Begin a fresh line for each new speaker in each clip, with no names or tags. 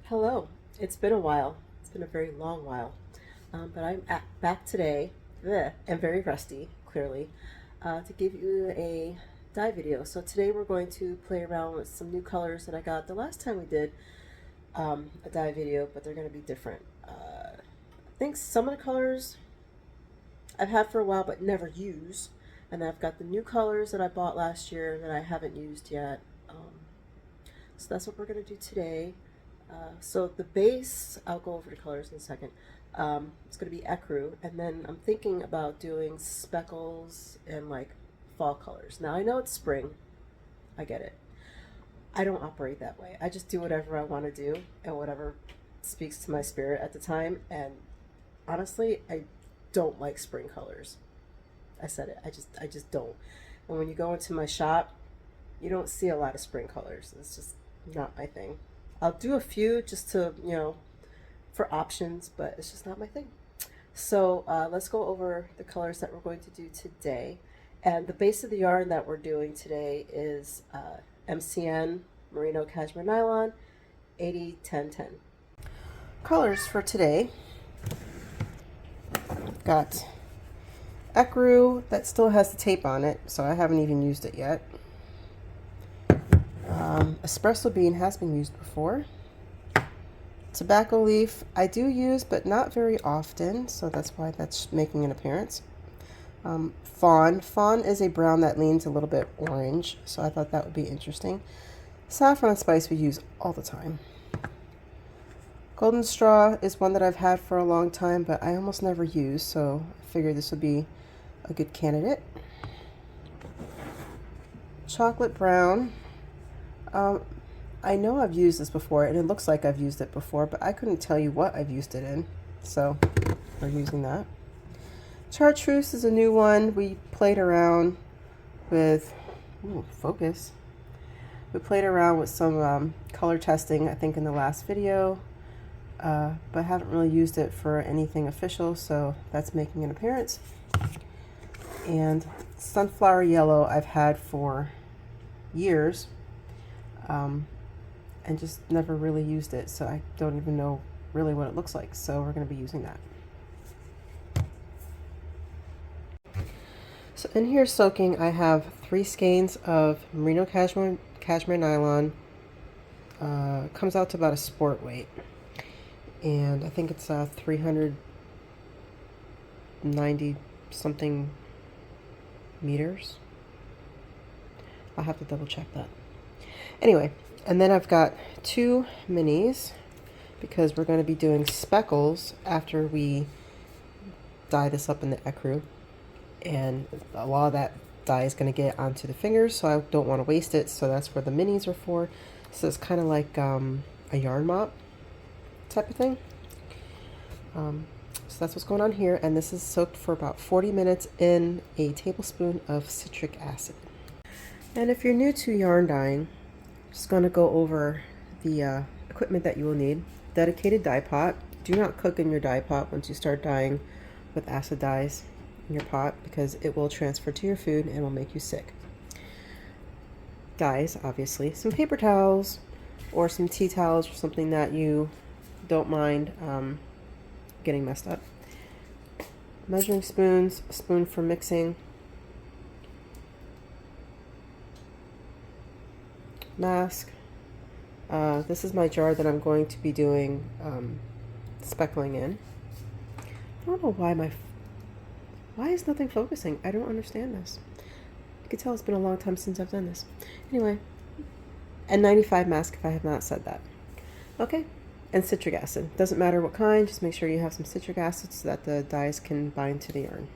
Hello. It's been a while. It's been a very long while. But back today, and very rusty, clearly, to give you a dye video. So today we're going to play around with some new colors that I got the last time we did a dye video, but they're going to be different. I think some of the colors I've had for a while but never use. And I've got the new colors that I bought last year that I haven't used yet. So that's what we're going to do today. So the base, I'll go over the colors in a second. It's going to be Ecru, and then I'm thinking about doing Speckles and like fall colors. Now I know it's spring, I get it. I don't operate that way. I just do whatever I want to do and whatever speaks to my spirit at the time. And honestly, I don't like spring colors. I said it. I just don't. And when you go into my shop, you don't see a lot of spring colors. It's just not my thing. I'll do a few just to, for options, but it's just not my thing. So let's go over the colors that we're going to do today. And the base of the yarn that we're doing today is MCN Merino Cashmere Nylon 80-10-10. Colors for today. Got Ecru that still has the tape on it, so I haven't even used it yet. Espresso bean has been used before. Tobacco leaf I do use, but not very often, so that's why that's making an appearance. Fawn is a brown that leans a little bit orange, so I thought that would be interesting. Saffron spice we use all the time. Golden straw is one that I've had for a long time, but I almost never use, so I figured this would be a good candidate. Chocolate brown. I know I've used this before, and it looks like I've used it before, but I couldn't tell you what I've used it in, so we're using that. Chartreuse is a new one. We played around with, focus. We played around with some color testing, I think, in the last video, but haven't really used it for anything official, so that's making an appearance. And sunflower yellow I've had for years. And just never really used it, so I don't even know really what it looks like, so we're going to be using that. So in here soaking, I have 3 skeins of Merino Cashmere Nylon. Comes out to about a sport weight, and I think it's 390 something meters. I'll have to double check that. Anyway, and then I've got 2 minis because we're going to be doing speckles after we dye this up in the Ecru, and a lot of that dye is going to get onto the fingers, so I don't want to waste it, so that's where the minis are for. So it's kind of like a yarn mop type of thing. So that's what's going on here, and this is soaked for about 40 minutes in a tablespoon of citric acid. And if you're new to yarn dyeing, just going to go over the equipment that you will need. Dedicated dye pot. Do not cook in your dye pot once you start dyeing with acid dyes in your pot, because it will transfer to your food and will make you sick. Dyes, obviously. Some paper towels or some tea towels, or something that you don't mind getting messed up. Measuring spoons, a spoon for mixing. Mask. This is my jar that I'm going to be doing speckling in. I don't know why is nothing focusing? I don't understand this. You can tell it's been a long time since I've done this. Anyway, N95 mask if I have not said that. Okay, and citric acid. Doesn't matter what kind, just make sure you have some citric acid so that the dyes can bind to the yarn.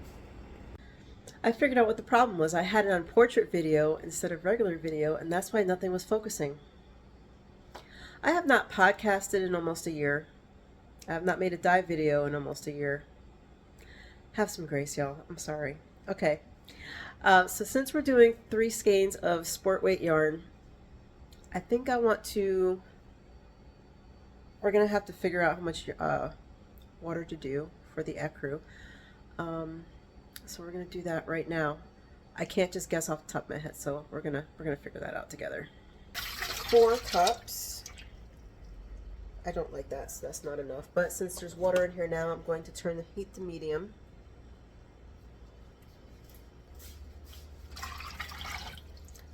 I figured out what the problem was. I had it on portrait video instead of regular video, and that's why nothing was focusing. I have not podcasted in almost a year. I have not made a dye video in almost a year. Have some grace, y'all. I'm sorry. Okay. So since we're doing 3 skeins of sport weight yarn, I think we're going to have to figure out how much water to do for the Ecru. So we're going to do that right now. I can't just guess off the top of my head, so we're gonna figure that out together. 4 cups I don't like that, so that's not enough. But since there's water in here now, I'm going to turn the heat to medium.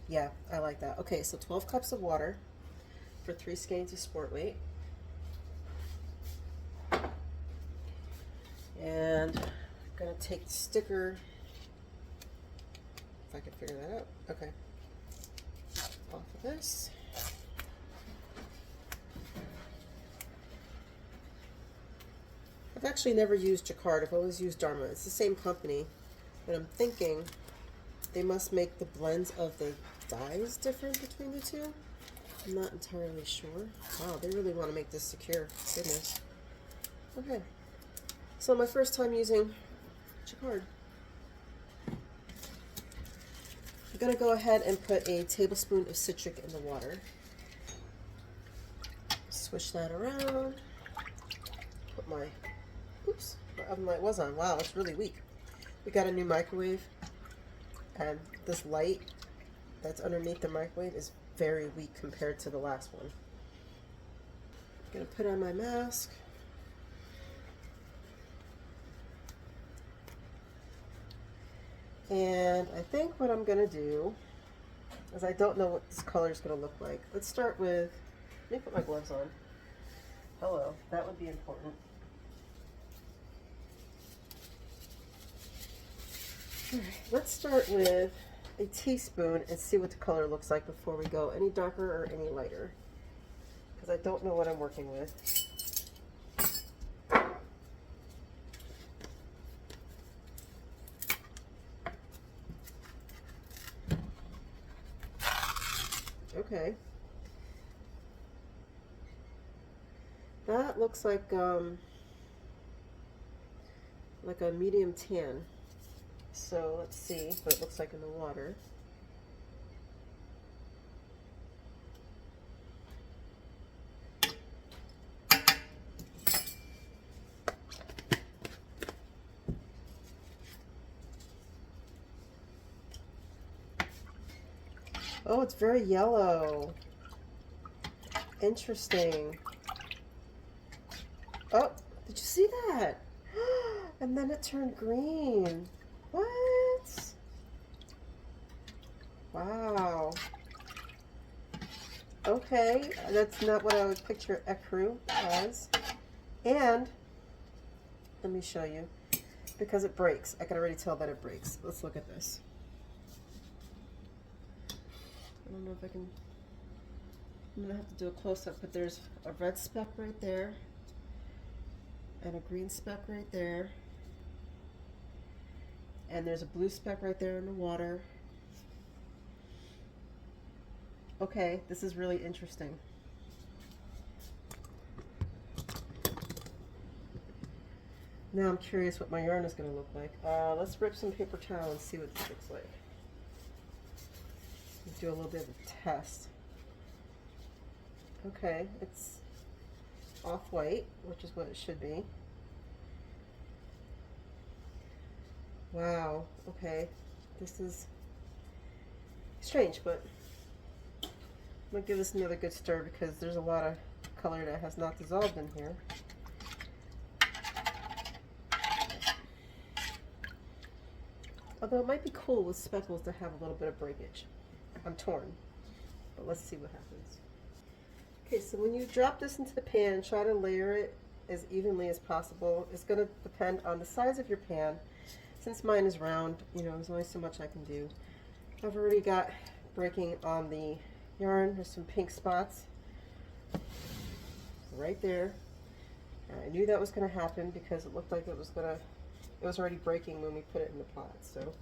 Yeah, I like that. Okay, so 12 cups of water for 3 skeins of sport weight. And I'm gonna take the sticker, if I can figure that out. Okay, off of this. I've actually never used Jacquard. I've always used Dharma. It's the same company, but I'm thinking they must make the blends of the dyes different between the two. I'm not entirely sure. Wow, they really want to make this secure. Goodness. Okay. So my first time using Jacquard. I'm going to go ahead and put a tablespoon of citric in the water. Swish that around. Put my, oops, my oven light was on. Wow, it's really weak. We got a new microwave, and this light that's underneath the microwave is very weak compared to the last one. I'm going to put on my mask. And I think what I'm going to do is, I don't know what this color is going to look like. Let's start with, let me put my gloves on. Hello, that would be important. All right, let's start with a teaspoon and see what the color looks like before we go any darker or any lighter, because I don't know what I'm working with. Okay. That looks like a medium tan. So let's see what it looks like in the water. Oh, it's very yellow. Interesting. Oh, did you see that? And then it turned green. What? Wow. Okay, that's not what I would picture Ecru as. And let me show you, because it breaks. I can already tell that it breaks. Let's look at this. I don't know if I can, I'm gonna have to do a close-up, but there's a red speck right there and a green speck right there, and there's a blue speck right there in the water. Okay, this is really interesting. Now I'm curious what my yarn is going to look like. Let's rip some paper towel and see what this looks like. Let's do a little bit of a test. Okay, it's off-white, which is what it should be. Wow, okay, this is strange, but I'm going to give this another good stir because there's a lot of color that has not dissolved in here. Although it might be cool with Speckles to have a little bit of breakage. I'm torn, but let's see what happens. Okay, so when you drop this into the pan, try to layer it as evenly as possible. It's going to depend on the size of your pan. Since mine is round, you know, there's only so much I can do. I've already got breaking on the yarn. There's some pink spots right there. And I knew that was going to happen because it looked like it was already breaking when we put it in the pot. So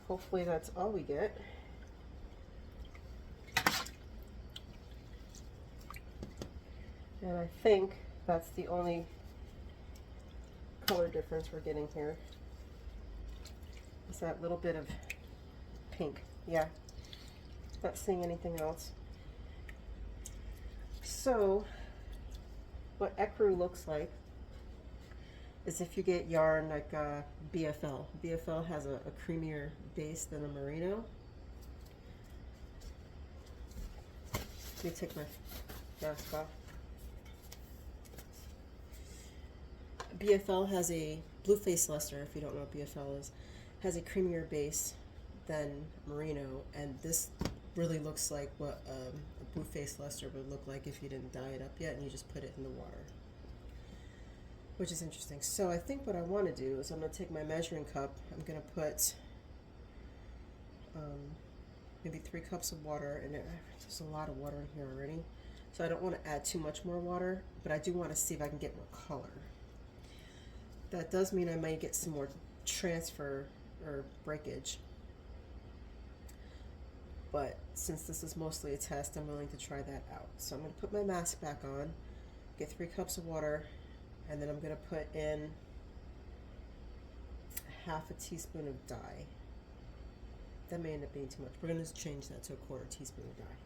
hopefully that's all we get. And I think that's the only color difference we're getting here. Is that little bit of pink. Yeah, not seeing anything else. So what Ecru looks like is if you get yarn like BFL. BFL has a creamier base than a Merino. Let me take my mask off. BFL has a blue face luster, if you don't know what BFL is, has a creamier base than Merino, and this really looks like what a blue face luster would look like if you didn't dye it up yet and you just put it in the water, which is interesting. So I think what I want to do is I'm going to take my measuring cup, I'm going to put maybe 3 cups of water, and there's a lot of water in here already, so I don't want to add too much more water, but I do want to see if I can get more color. That does mean I might get some more transfer or breakage, but since this is mostly a test, I'm willing to try that out. So I'm going to put my mask back on, get 3 cups of water, and then I'm going to put in half a teaspoon of dye. That may end up being too much. We're going to change that to a 1/4 teaspoon of dye.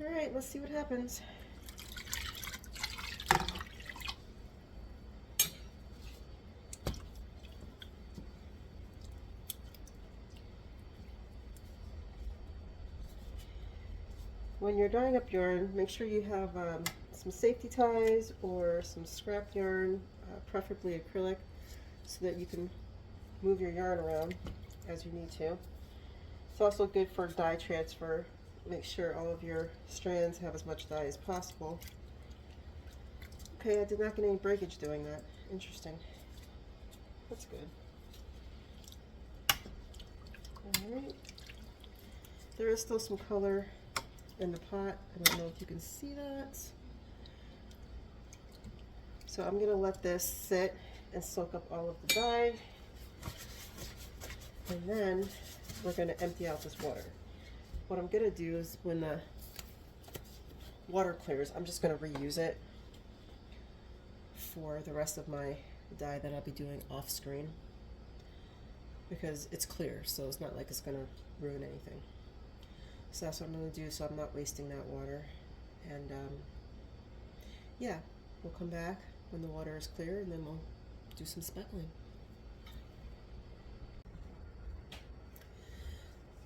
All right, let's see what happens. When you're dyeing up yarn, make sure you have some safety ties or some scrap yarn, preferably acrylic, so that you can move your yarn around as you need to. It's also good for dye transfer. Make sure all of your strands have as much dye as possible. Okay, I did not get any breakage doing that. Interesting. That's good. Alright. There is still some color in the pot. I don't know if you can see that. So I'm going to let this sit and soak up all of the dye. And then we're going to empty out this water. What I'm going to do is when the water clears, I'm just going to reuse it for the rest of my dye that I'll be doing off screen, because it's clear, so it's not like it's going to ruin anything. So that's what I'm going to do, so I'm not wasting that water. And yeah, we'll come back when the water is clear, and then we'll do some speckling.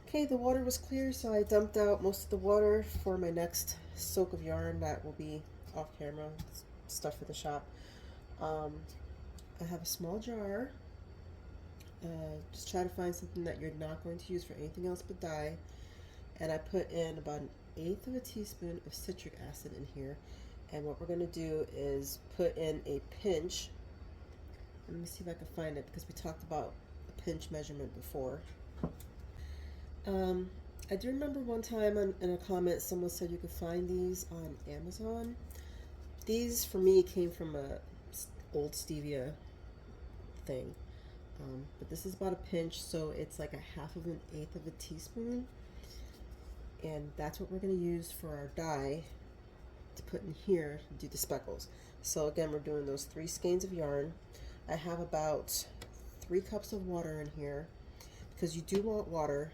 Okay, the water was clear, so I dumped out most of the water for my next soak of yarn that will be off camera, stuff for the shop. I have a small jar. Just try to find something that you're not going to use for anything else but dye. And I put in about 1/8 of a teaspoon of citric acid in here. And what we're going to do is put in a pinch. Let me see if I can find it, because we talked about a pinch measurement before. I do remember one time in a comment someone said you could find these on Amazon. These for me came from a old stevia thing, but this is about a pinch, so it's like 1/2 of a teaspoon, and that's what we're going to use for our dye to put in here to do the speckles. So again, we're doing those 3 skeins of yarn. I have about 3 cups of water in here, because you do want water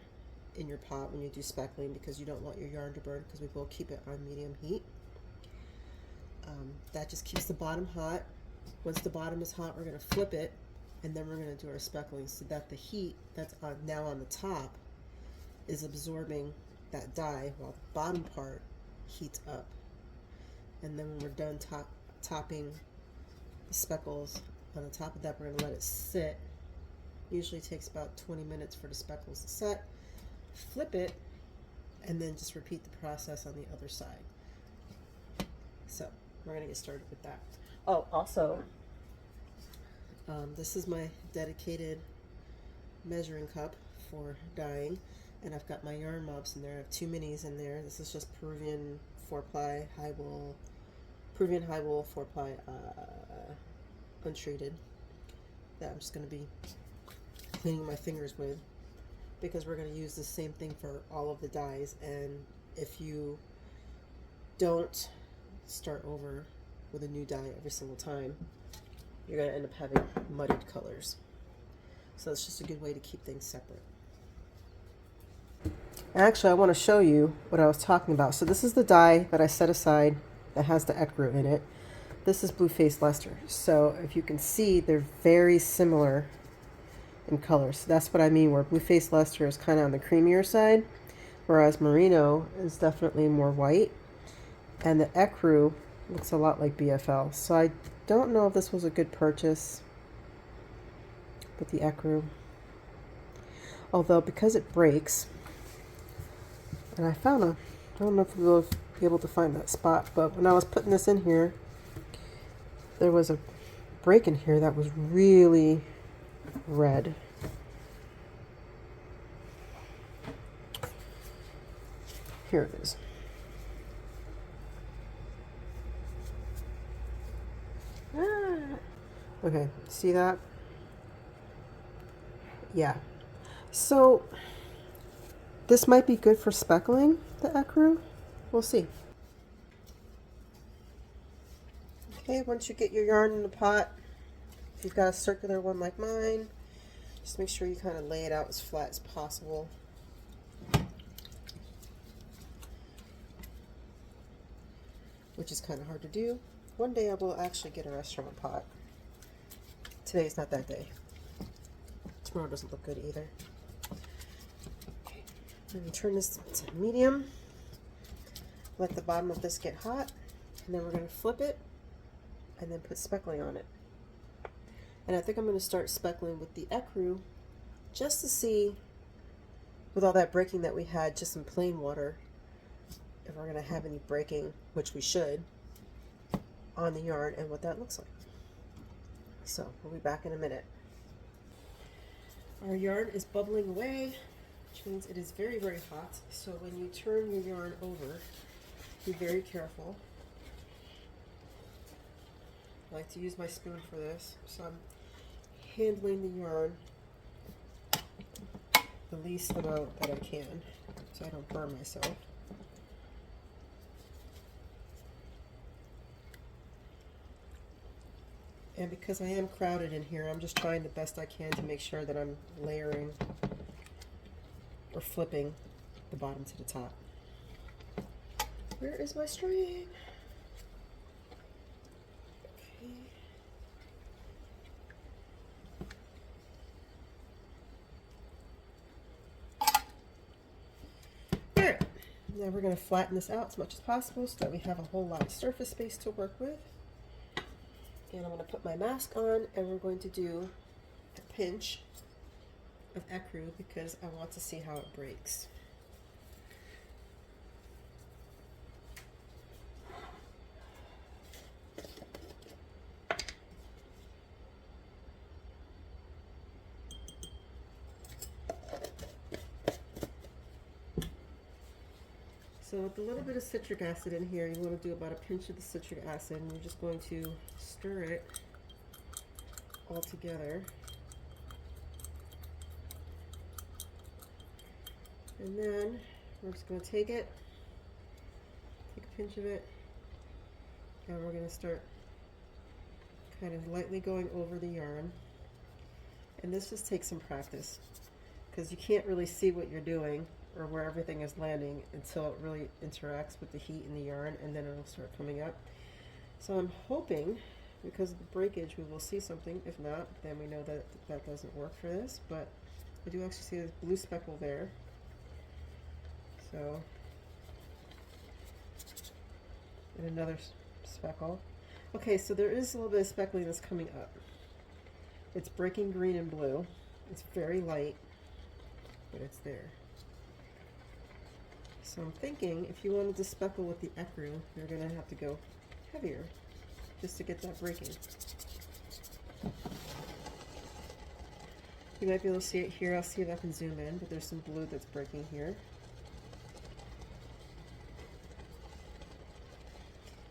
in your pot when you do speckling, because you don't want your yarn to burn, because we will keep it on medium heat. That just keeps the bottom hot. Once the bottom is hot, we're going to flip it, and then we're going to do our speckling, so that the heat that's now on the top is absorbing that dye while the bottom part heats up. And then when we're done topping the speckles on the top of that, we're going to let it sit. Usually takes about 20 minutes for the speckles to set. Flip it, and then just repeat the process on the other side. So we're going to get started with that. Oh, also, this is my dedicated measuring cup for dyeing, and I've got my yarn mobs in there. I have 2 minis in there. This is just Peruvian 4-ply high wool, 4-ply untreated, that I'm just going to be cleaning my fingers with, because we're going to use the same thing for all of the dyes, and if you don't start over with a new dye every single time, you're going to end up having muddied colors. So it's just a good way to keep things separate. Actually, I want to show you what I was talking about. So this is the dye that I set aside that has the Ecru in it. This is Blue Faced Luster. So if you can see, they're very similar in color. So that's what I mean, where Blue Faced Luster is kind of on the creamier side, whereas Merino is definitely more white. And the Ecru looks a lot like BFL. So I don't know if this was a good purchase with the Ecru. Although because it breaks, and I found I don't know if we'll be able to find that spot, but when I was putting this in here, there was a break in here that was really red. Here it is. Okay, see that? Yeah. So this might be good for speckling the Ecru. We'll see. Okay, once you get your yarn in the pot, if you've got a circular one like mine, just make sure you kind of lay it out as flat as possible. Which is kind of hard to do. One day I will actually get a restaurant pot. Today's not that day. Tomorrow doesn't look good either. Okay, I'm going to turn this to medium. Let the bottom of this get hot. And then we're going to flip it and then put speckling on it. And I think I'm going to start speckling with the Ecru just to see, with all that breaking that we had just in plain water, if we're going to have any breaking, which we should, on the yarn and what that looks like. So we'll be back in a minute. Our yarn is bubbling away, which means it is very, very hot. So when you turn your yarn over, be very careful. I like to use my spoon for this, so I'm handling the yarn the least amount that I can so I don't burn myself. And because I am crowded in here, I'm just trying the best I can to make sure that I'm layering or flipping the bottom to the top. Where is my string? Okay. There. Now we're going to flatten this out as much as possible so that we have a whole lot of surface space to work with. And I'm going to put my mask on, and we're going to do a pinch of Ecru because I want to see how it breaks. So with a little bit of citric acid in here, you want to do about a pinch of the citric acid, and you're just going to stir it all together. And then we're just going to take a pinch of it, and we're going to start kind of lightly going over the yarn. And this just takes some practice because you can't really see what you're doing or where everything is landing until it really interacts with the heat in the yarn, and then it'll start coming up. So I'm hoping, because of the breakage, we will see something. If not, then we know that that doesn't work for this, but I do actually see this blue speckle there. So, and another speckle. Okay, so there is a little bit of speckling that's coming up. It's breaking green and blue. It's very light, but it's there. So I'm thinking if you wanted to speckle with the Ecru, you're going to have to go heavier just to get that breaking. You might be able to see it here. I'll see if I can zoom in, but there's some blue that's breaking here.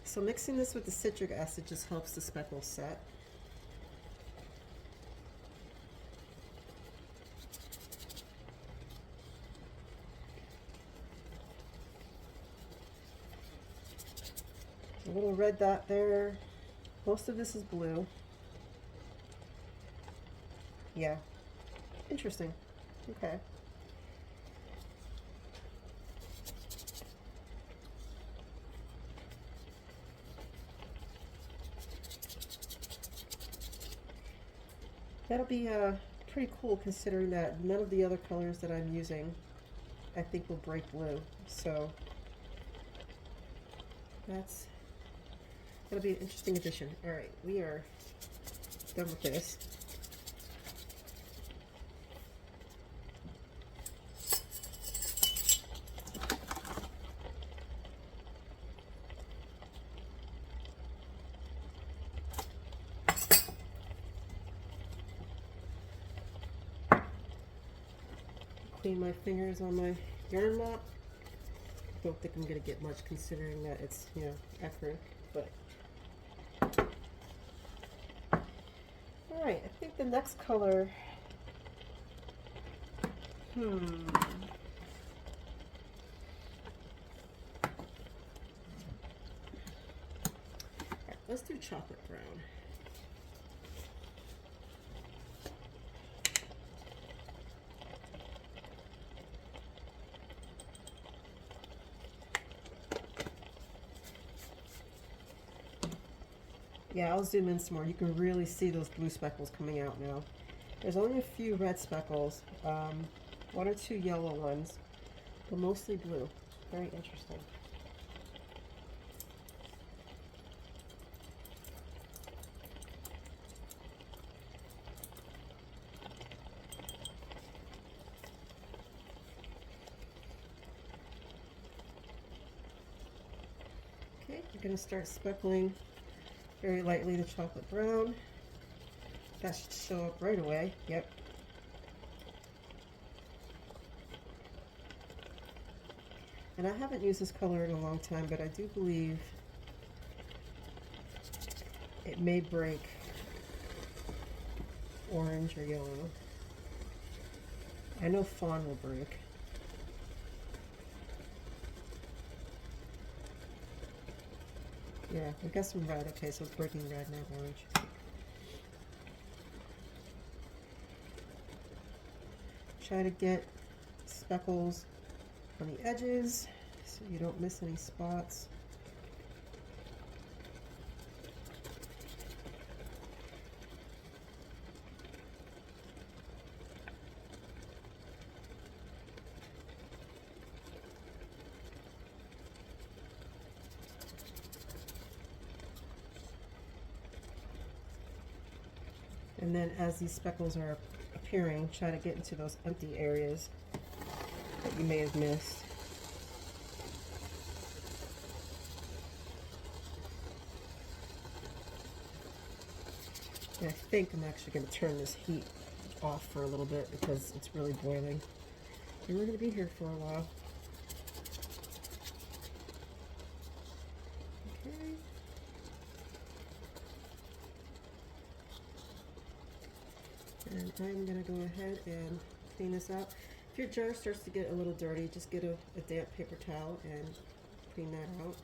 So mixing this with the citric acid just helps the speckles set. A little red dot there. Most of this is blue. Yeah, interesting. Okay. That'll be pretty cool considering that none of the other colors that I'm using I think will break blue. So that'll be an interesting addition. All right, we are done with this. Clean my fingers on my yarn mop. Don't think I'm gonna get much considering that it's, you know, Ecru, but all right. I think the next color. Right, let's do chocolate brown. Yeah, I'll zoom in some more. You can really see those blue speckles coming out now. There's only a few red speckles, one or two yellow ones, but mostly blue. Very interesting. Okay, I'm going to start speckling very lightly the chocolate brown. That should show up right away. Yep. And I haven't used this color in a long time, but I do believe it may break orange or yellow. I know fawn will break. Yeah, we got some red. Okay, so it's breaking red, not orange. Try to get speckles on the edges so you don't miss any spots. And then as these speckles are appearing, try to get into those empty areas that you may have missed. And I think I'm actually going to turn this heat off for a little bit because it's really boiling. And we're going to be here for a while. Okay. And I'm going to go ahead and clean this out. If your jar starts to get a little dirty, just get a damp paper towel and clean that out.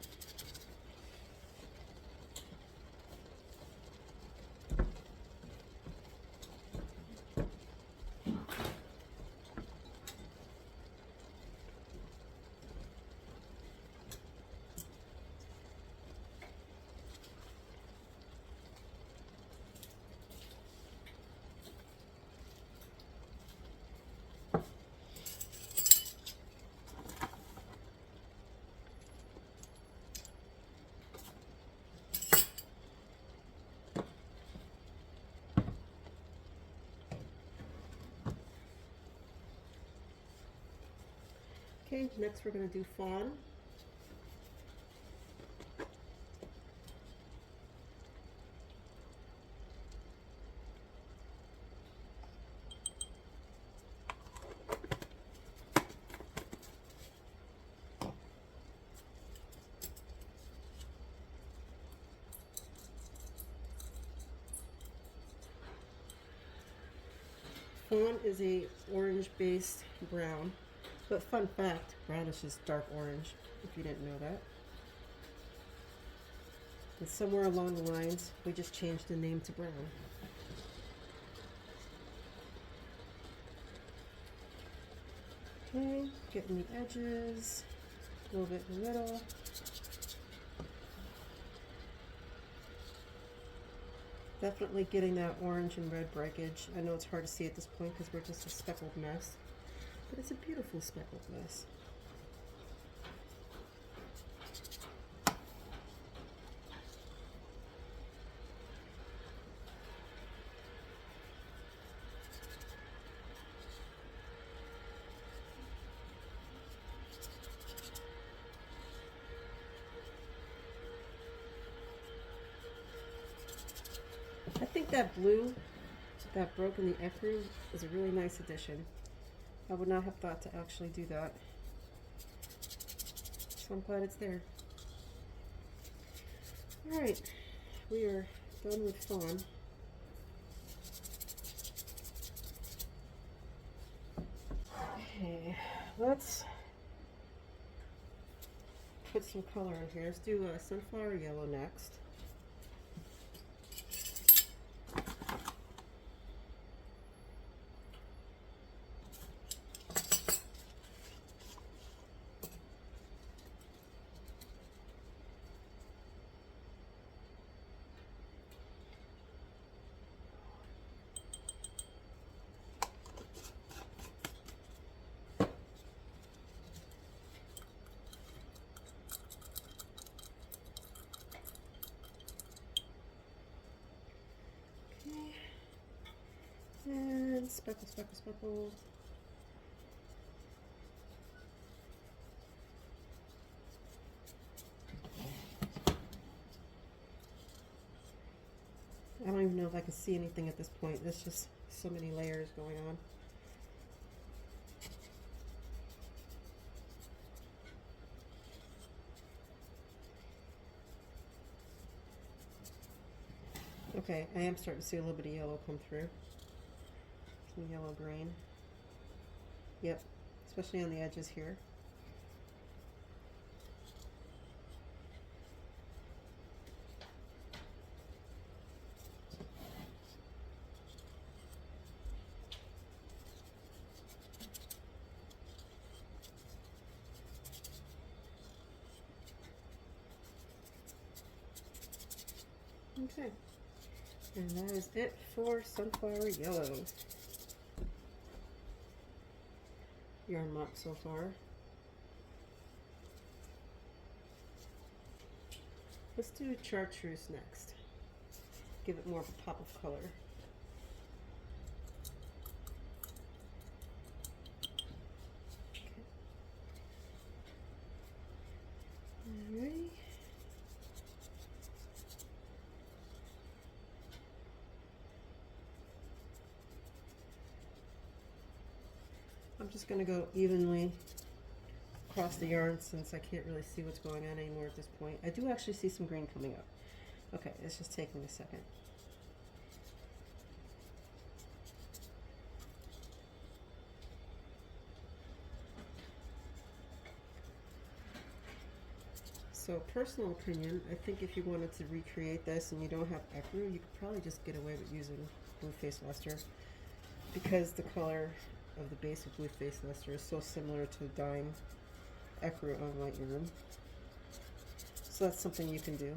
Okay, next we're going to do fawn. Fawn is a orange-based brown. But fun fact, brownish is dark orange, if you didn't know that. And somewhere along the lines, we just changed the name to brown. Okay, getting the edges, a little bit in the middle. Definitely getting that orange and red breakage. I know it's hard to see at this point because we're just a speckled mess, but it's a beautiful speckled mess. I think that blue that broke in the Ecru is a really nice addition. I would not have thought to actually do that, so I'm glad it's there. Alright, we are done with fawn. Okay, let's put some color in here. Let's do sunflower yellow next. And speckle, speckle, speckle. I don't even know if I can see anything at this point. There's just so many layers going on. Okay, I am starting to see a little bit of yellow come through. Some yellow green. Yep, especially on the edges here. Okay, and that is it for sunflower yellow. Yarn mop so far. Let's do chartreuse next. Give it more of a pop of color. Okay. Alright. I'm just going to go evenly across the yarn since I can't really see what's going on anymore at this point. I do actually see some green coming up. Okay, it's just taking a second. So personal opinion, I think if you wanted to recreate this and you don't have Ecru, you could probably just get away with using blue face luster because the color of the base of blue face luster is so similar to dyeing Ecru on white yarn. So that's something you can do.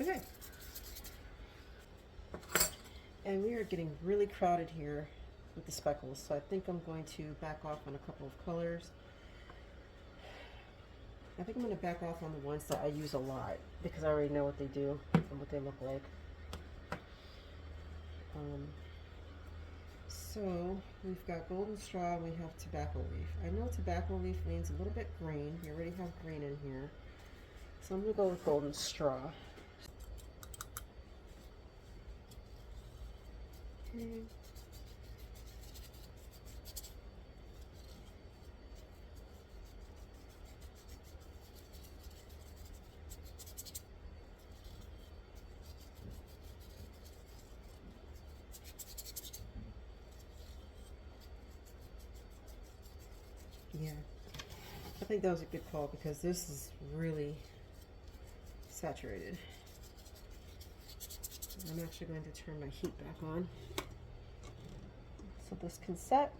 Okay. And we are getting really crowded here with the speckles, so I think I'm going to back off on a couple of colors. I think I'm going to back off on the ones that I use a lot because I already know what they do and what they look like. So we've got golden straw and we have tobacco leaf. I know tobacco leaf leans a little bit green. We already have green in here. So I'm going to go with golden straw. Okay. Yeah, I think that was a good call because this is really saturated. I'm actually going to turn my heat back on so this can set.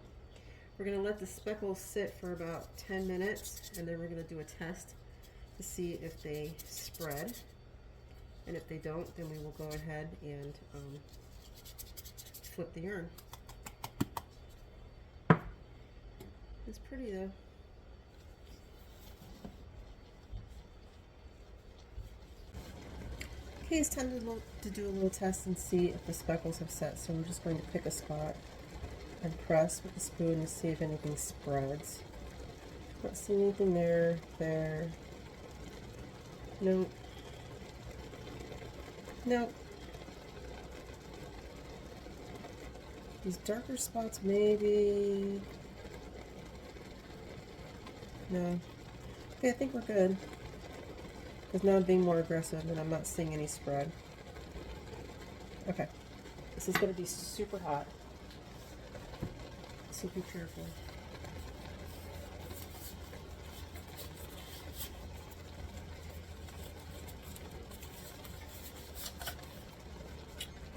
We're going to let the speckles sit for about 10 minutes, and then we're going to do a test to see if they spread. And if they don't, then we will go ahead and flip the yarn. It's pretty though. Okay, it's time to do a little test and see if the speckles have set. So we're just going to pick a spot and press with the spoon to see if anything spreads. Not seeing anything there. No. No. These darker spots maybe. No. Okay, I think we're good. Because now I'm being more aggressive and I'm not seeing any spread. Okay. This is going to be super hot. So be careful.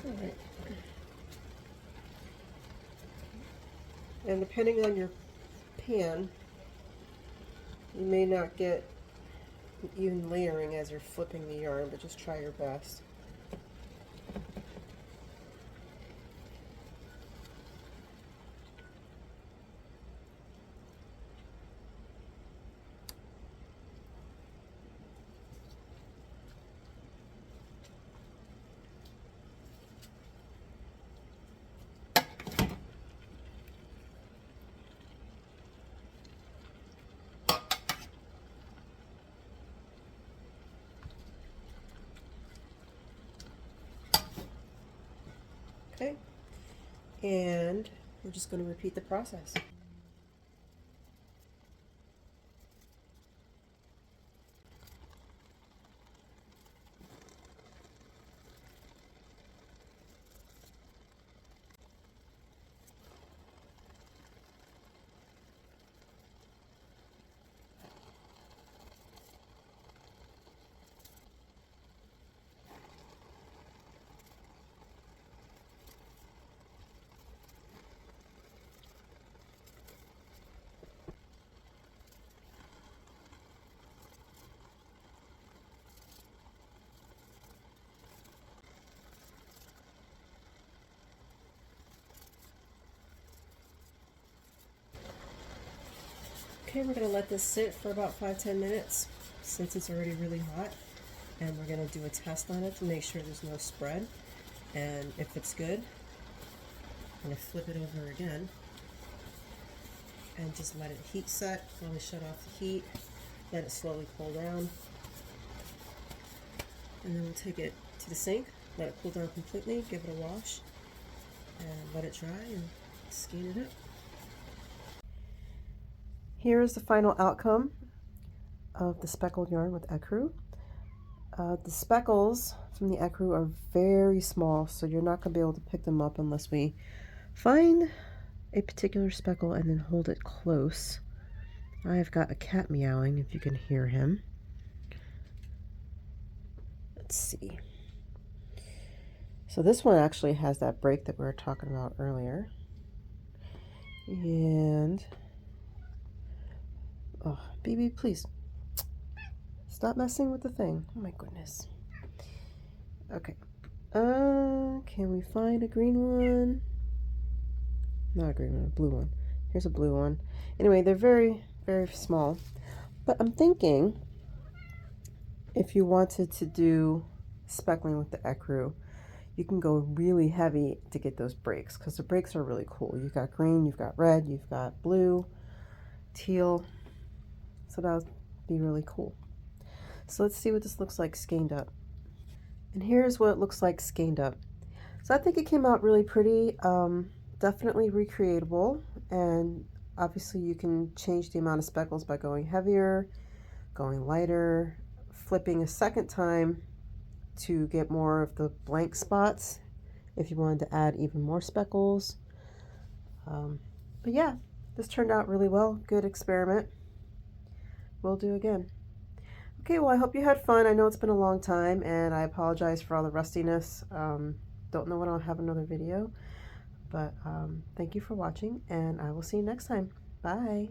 Alright. And depending on your pan, you may not get even layering as you're flipping the yarn, but just try your best. Okay, and we're just going to repeat the process. Okay, we're going to let this sit for about 5-10 minutes since it's already really hot, and we're going to do a test on it to make sure there's no spread. And if it's good, I'm going to flip it over again and just let it heat set. Slowly shut off the heat, let it slowly cool down, and then we'll take it to the sink, let it cool down completely, give it a wash, and let it dry and skein it up. Here is the final outcome of the speckled yarn with Ecru. The speckles from the Ecru are very small, so you're not going to be able to pick them up unless we find a particular speckle and then hold it close. I've got a cat meowing, if you can hear him. Let's see. So this one actually has that break that we were talking about earlier. And oh, BB, please stop messing with the thing. Oh my goodness. Okay. Can we find a green one? Not a green one, a blue one. Here's a blue one. Anyway, they're very, very small. But I'm thinking if you wanted to do speckling with the Ecru, you can go really heavy to get those breaks because the breaks are really cool. You've got green, you've got red, you've got blue, teal. So that would be really cool. So let's see what this looks like skeined up. And here's what it looks like skeined up. So I think it came out really pretty. Definitely recreatable, and obviously you can change the amount of speckles by going heavier, going lighter, flipping a second time to get more of the blank spots if you wanted to add even more speckles. But yeah, this turned out really well. Good experiment. We'll do again. Okay, well, I hope you had fun. I know it's been a long time, and I apologize for all the rustiness. Don't know when I'll have another video, but thank you for watching, and I will see you next time. Bye.